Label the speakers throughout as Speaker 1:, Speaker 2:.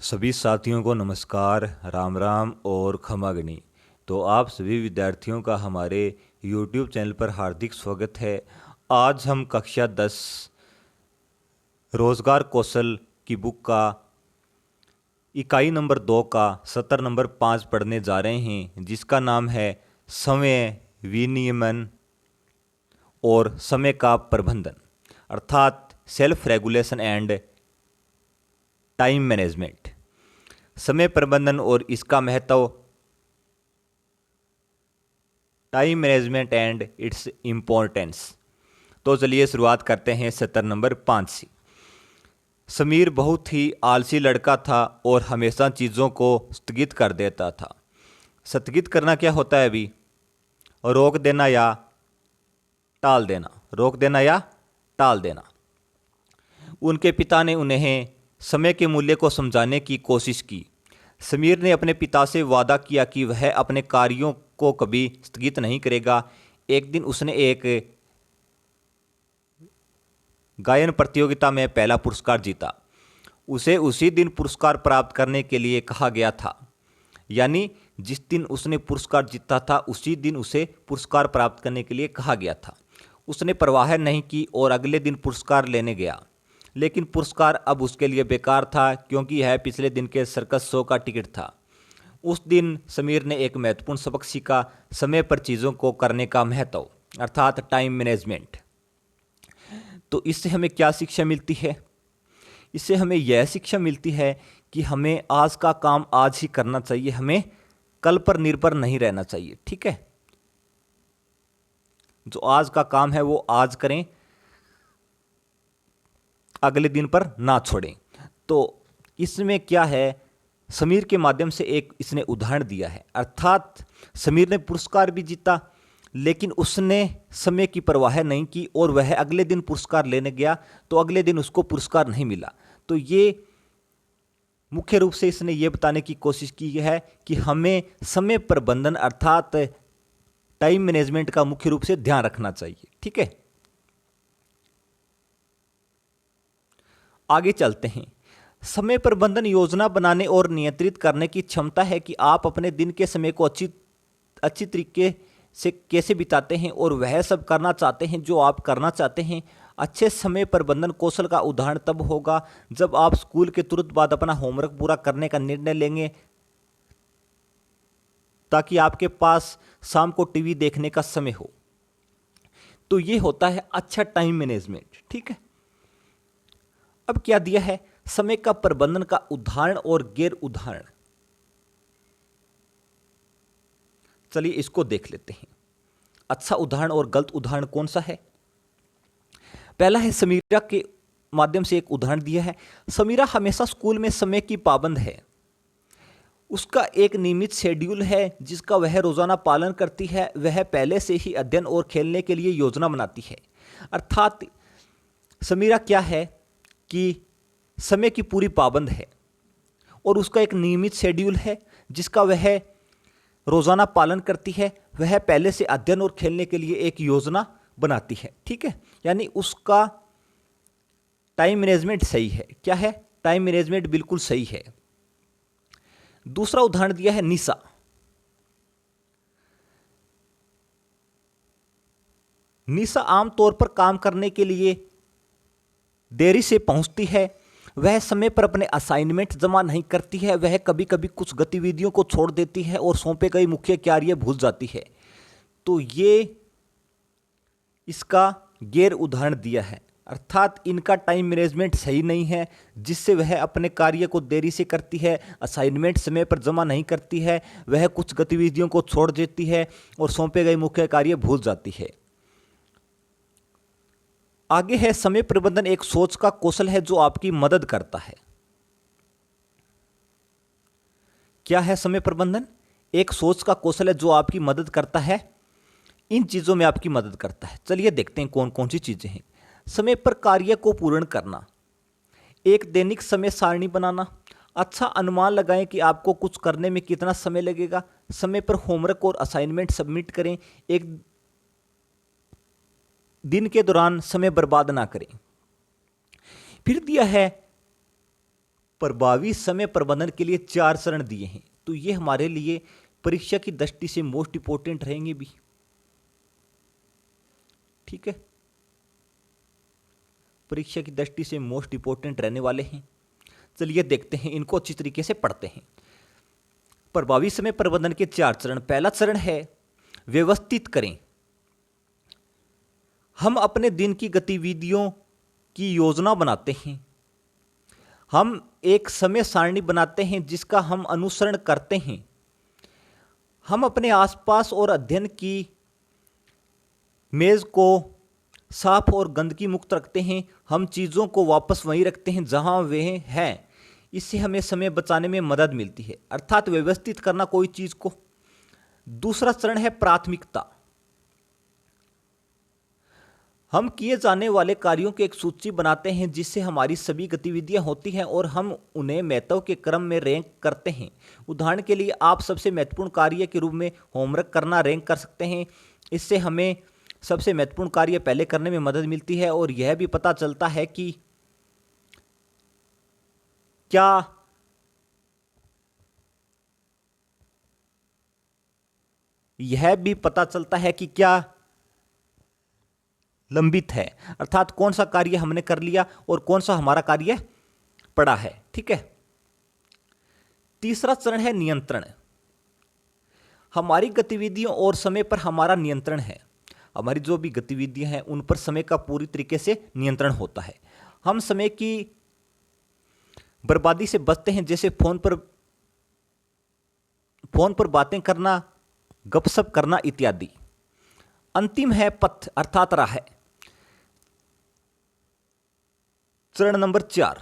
Speaker 1: सभी साथियों को नमस्कार, राम राम और खमागनी। तो आप सभी विद्यार्थियों का हमारे YouTube चैनल पर हार्दिक स्वागत है। आज हम कक्षा 10 रोजगार कौशल की बुक का इकाई नंबर 2 का सत्र नंबर 5 पढ़ने जा रहे हैं, जिसका नाम है समय विनियमन और समय का प्रबंधन, अर्थात self regulation and time management. समय प्रबंधन और इसका महत्व, time management and its importance. तो चलिए शुरुआत करते हैं सत्र नंबर 5 से। समीर बहुत ही आलसी लड़का था और हमेशा चीज़ों को स्थगित कर देता था। स्थगित करना क्या होता है अभी? रोक देना या टाल देना। रोक देना या टाल देना। उनके पिता ने उन्हें समय के मूल्य को समझाने की कोशिश की। समीर ने अपने पिता से वादा किया कि वह अपने कार्यों को कभी स्थगित नहीं करेगा। एक दिन उसने एक गायन प्रतियोगिता में पहला पुरस्कार जीता। उसे उसी दिन पुरस्कार प्राप्त करने के लिए कहा गया था। यानी जिस दिन उसने पुरस्कार जीता था उसी दिन उसे पुरस्कार प्राप्त करने के लिए कहा गया था। उसने परवाह नहीं की और अगले दिन पुरस्कार लेने गया, लेकिन पुरस्कार अब उसके लिए बेकार था, क्योंकि यह पिछले दिन के सर्कस शो का टिकट था। उस दिन समीर ने एक महत्वपूर्ण सबक सीखा, समय पर चीज़ों को करने का महत्व, अर्थात टाइम मैनेजमेंट। तो इससे हमें क्या शिक्षा मिलती है? इससे हमें यह शिक्षा मिलती है कि हमें आज का काम आज ही करना चाहिए, हमें कल पर निर्भर नहीं रहना चाहिए। ठीक है, जो आज का काम है वो आज करें, अगले दिन पर ना छोड़ें। तो इसमें क्या है, समीर के माध्यम से एक इसने उदाहरण दिया है, अर्थात समीर ने पुरस्कार भी जीता, लेकिन उसने समय की परवाह नहीं की और वह अगले दिन पुरस्कार लेने गया तो अगले दिन उसको पुरस्कार नहीं मिला। तो ये मुख्य रूप से इसने ये बताने की कोशिश की है कि हमें समय प्रबंधन अर्थात टाइम मैनेजमेंट का मुख्य रूप से ध्यान रखना चाहिए। ठीक है, आगे चलते हैं। समय प्रबंधन योजना बनाने और नियंत्रित करने की क्षमता है कि आप अपने दिन के समय को अच्छी तरीके से कैसे बिताते हैं और वह सब करना चाहते हैं जो आप करना चाहते हैं। अच्छे समय प्रबंधन कौशल का उदाहरण तब होगा जब आप स्कूल के तुरंत बाद अपना होमवर्क पूरा करने का निर्णय लेंगे, ताकि आपके पास शाम को टीवी देखने का समय हो। तो ये होता है अच्छा टाइम मैनेजमेंट। ठीक है, अब क्या दिया है, समय का प्रबंधन का उदाहरण और गैर उदाहरण। चलिए इसको देख लेते हैं। अच्छा उदाहरण और गलत उदाहरण कौन सा है? पहला है, समीरा के माध्यम से एक उदाहरण दिया है। समीरा हमेशा स्कूल में समय की पाबंद है। उसका एक नियमित शेड्यूल है जिसका वह रोजाना पालन करती है। वह पहले से ही अध्ययन और खेलने के लिए योजना बनाती है। अर्थात समीरा क्या है कि समय की पूरी पाबंद है और उसका एक नियमित शेड्यूल है जिसका वह रोजाना पालन करती है। वह पहले से अध्ययन और खेलने के लिए एक योजना बनाती है। ठीक है, यानी उसका टाइम मैनेजमेंट सही है। क्या है? टाइम मैनेजमेंट बिल्कुल सही है। दूसरा उदाहरण दिया है निशा। निशा आमतौर पर काम करने के लिए देरी से पहुंचती है। वह समय पर अपने असाइनमेंट जमा नहीं करती है। वह कभी कभी कुछ गतिविधियों को छोड़ देती है और सौंपे गए मुख्य कार्य भूल जाती है। तो ये इसका गैर उदाहरण दिया है, अर्थात इनका टाइम मैनेजमेंट सही नहीं है, जिससे वह अपने कार्य को देरी से करती है, असाइनमेंट समय पर जमा नहीं करती है, वह कुछ गतिविधियों को छोड़ देती है और सौंपे गए मुख्य कार्य भूल जाती है। आगे है, समय प्रबंधन एक सोच का कौशल है जो आपकी मदद करता है। क्या है समय प्रबंधन? एक सोच का कौशल है जो आपकी मदद करता है, इन चीजों में आपकी मदद करता है। चलिए देखते हैं कौन कौन सी चीजें हैं। समय पर कार्य को पूर्ण करना, एक दैनिक समय सारणी बनाना, अच्छा अनुमान लगाएं कि आपको कुछ करने में कितना समय लगेगा, समय पर होमवर्क और असाइनमेंट सबमिट करें, एक दिन के दौरान समय बर्बाद ना करें। फिर दिया है प्रभावी समय प्रबंधन के लिए 4 चरण दिए हैं, तो ये हमारे लिए परीक्षा की दृष्टि से मोस्ट इंपॉर्टेंट रहेंगे भी। ठीक है, परीक्षा की दृष्टि से मोस्ट इंपॉर्टेंट रहने वाले हैं। चलिए देखते हैं, इनको अच्छी तरीके से पढ़ते हैं। प्रभावी समय प्रबंधन के 4 चरण। पहला चरण है व्यवस्थित करें। हम अपने दिन की गतिविधियों की योजना बनाते हैं। हम एक समय सारणी बनाते हैं जिसका हम अनुसरण करते हैं। हम अपने आसपास और अध्ययन की मेज को साफ और गंदगी मुक्त रखते हैं। हम चीज़ों को वापस वहीं रखते हैं जहां वे हैं। इससे हमें समय बचाने में मदद मिलती है, अर्थात व्यवस्थित करना कोई चीज़ को। दूसरा चरण है प्राथमिकता। हम किए जाने वाले कार्यों की एक सूची बनाते हैं जिससे हमारी सभी गतिविधियां होती हैं और हम उन्हें महत्व के क्रम में रैंक करते हैं। उदाहरण के लिए आप सबसे महत्वपूर्ण कार्य के रूप में होमवर्क करना रैंक कर सकते हैं। इससे हमें सबसे महत्वपूर्ण कार्य पहले करने में मदद मिलती है और यह भी पता चलता है कि क्या लंबित है, अर्थात कौन सा कार्य हमने कर लिया और कौन सा हमारा कार्य पड़ा है। ठीक है। तीसरा चरण है नियंत्रण। हमारी गतिविधियों और समय पर हमारा नियंत्रण है। हमारी जो भी गतिविधियां हैं उन पर समय का पूरी तरीके से नियंत्रण होता है। हम समय की बर्बादी से बचते हैं, जैसे फोन पर बातें करना, गपशप करना इत्यादि। अंतिम है पथ अर्थात राह। चरण नंबर 4,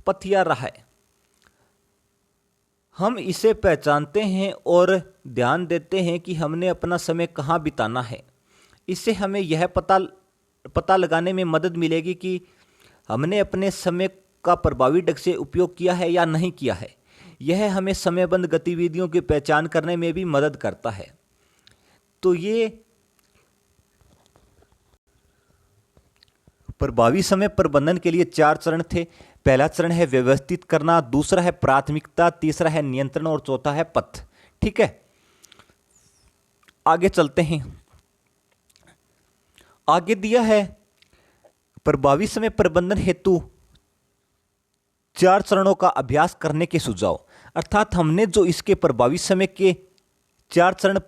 Speaker 1: पथ या राह। हम इसे पहचानते हैं और ध्यान देते हैं कि हमने अपना समय कहाँ बिताना है। इससे हमें यह पता लगाने में मदद मिलेगी कि हमने अपने समय का प्रभावी ढंग से उपयोग किया है या नहीं किया है। यह हमें समयबद्ध गतिविधियों की पहचान करने में भी मदद करता है। तो ये प्रभावी समय प्रबंधन के लिए 4 चरण थे। पहला चरण है व्यवस्थित करना, दूसरा है प्राथमिकता, तीसरा है नियंत्रण और चौथा है पथ। ठीक है, आगे चलते हैं। आगे दिया है प्रभावी समय प्रबंधन हेतु 4 चरणों का अभ्यास करने के सुझाव। अर्थात हमने जो इसके प्रभावी समय के 4 चरण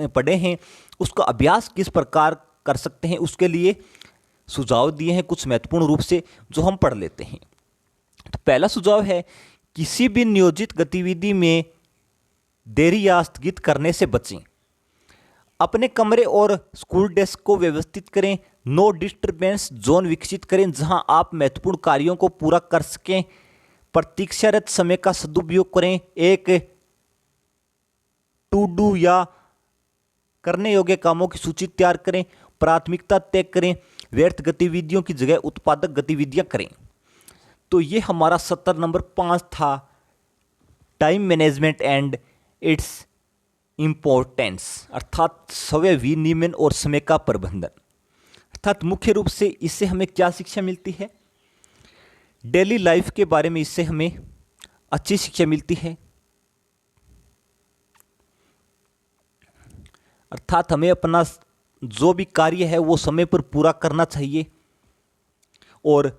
Speaker 1: पढ़े हैं उसका अभ्यास किस प्रकार कर सकते हैं, उसके लिए सुझाव दिए हैं कुछ महत्वपूर्ण रूप से, जो हम पढ़ लेते हैं। तो पहला सुझाव है किसी भी नियोजित गतिविधि में देरी या स्थगित करने से बचें। अपने कमरे और स्कूल डेस्क को व्यवस्थित करें। नो डिस्टर्बेंस जोन विकसित करें जहां आप महत्वपूर्ण कार्यों को पूरा कर सकें। प्रतीक्षारत समय का सदुपयोग करें। एक टू डू या करने योग्य कामों की सूची तैयार करें। प्राथमिकता तय करें। व्यर्थ गतिविधियों की जगह उत्पादक गतिविधियां करें। तो ये हमारा सत्र नंबर 5 था, time management and its importance, अर्थात समय विनियमन और समय का प्रबंधन। अर्थात मुख्य रूप से इससे हमें क्या शिक्षा मिलती है, डेली लाइफ के बारे में इससे हमें अच्छी शिक्षा मिलती है। अर्थात हमें अपना जो भी कार्य है वो समय पर पूरा करना चाहिए और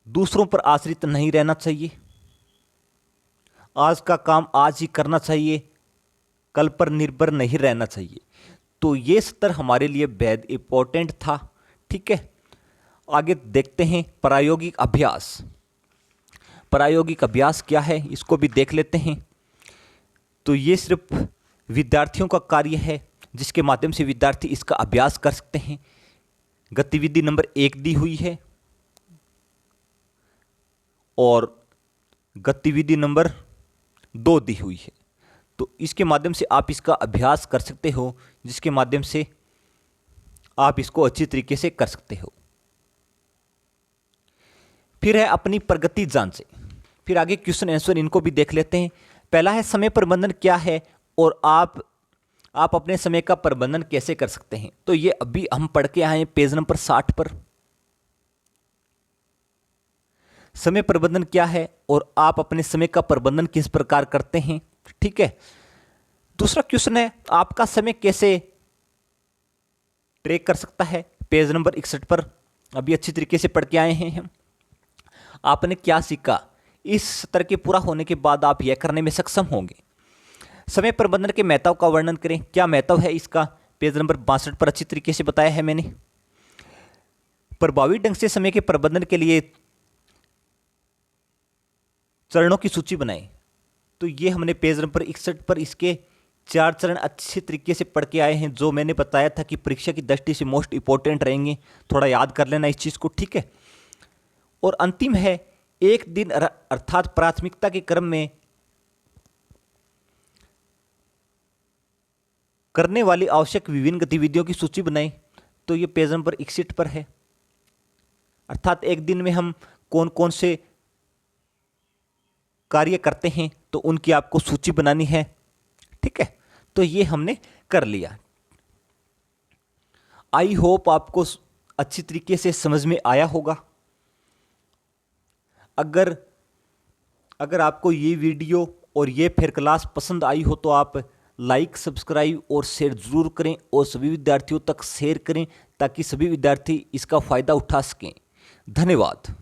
Speaker 1: दूसरों पर आश्रित नहीं रहना चाहिए। आज का काम आज ही करना चाहिए, कल पर निर्भर नहीं रहना चाहिए। तो ये सत्र हमारे लिए बेहद इंपॉर्टेंट था। ठीक है, आगे देखते हैं प्रायोगिक अभ्यास। प्रायोगिक अभ्यास क्या है इसको भी देख लेते हैं। तो ये सिर्फ विद्यार्थियों का कार्य है जिसके माध्यम से विद्यार्थी इसका अभ्यास कर सकते हैं। गतिविधि नंबर 1 दी हुई है और गतिविधि नंबर 2 दी हुई है। तो इसके माध्यम से आप इसका अभ्यास कर सकते हो, जिसके माध्यम से आप इसको अच्छी तरीके से कर सकते हो। फिर है अपनी प्रगति जांचें। फिर आगे क्वेश्चन आंसर इनको भी देख लेते हैं। पहला है समय प्रबंधन क्या है और आप अपने समय का प्रबंधन कैसे कर सकते हैं। तो ये अभी हम पढ़ के आए हैं पेज नंबर 60 पर। समय प्रबंधन क्या है और आप अपने समय का प्रबंधन किस प्रकार करते हैं। ठीक है। दूसरा क्वेश्चन है, आपका समय कैसे ट्रैक कर सकता है। पेज नंबर 61 पर अभी अच्छी तरीके से पढ़ के आए हैं हम। आपने क्या सीखा, इस सत्र के पूरा होने के बाद आप यह करने में सक्षम होंगे। समय प्रबंधन के महत्व का वर्णन करें, क्या महत्व है इसका, पेज नंबर 62 पर अच्छी तरीके से बताया है मैंने। प्रभावी ढंग से समय के प्रबंधन के लिए चरणों की सूची बनाएं, तो ये हमने पेज नंबर 61 पर इसके 4 चरण अच्छे तरीके से पढ़ के आए हैं, जो मैंने बताया था कि परीक्षा की दृष्टि से मोस्ट इंपॉर्टेंट रहेंगे। थोड़ा याद कर लेना इस चीज को। ठीक है। और अंतिम है, एक दिन अर्थात प्राथमिकता के क्रम में करने वाली आवश्यक विभिन्न गतिविधियों की सूची बनाएं, तो ये पेज नंबर 61 पर है। अर्थात एक दिन में हम कौन कौन से कार्य करते हैं, तो उनकी आपको सूची बनानी है। ठीक है। तो ये हमने कर लिया। आई होप आपको अच्छी तरीके से समझ में आया होगा। अगर आपको ये वीडियो और ये फिर क्लास पसंद आई हो तो आप लाइक, सब्सक्राइब और शेयर जरूर करें और सभी विद्यार्थियों तक शेयर करें, ताकि सभी विद्यार्थी इसका फ़ायदा उठा सकें। धन्यवाद।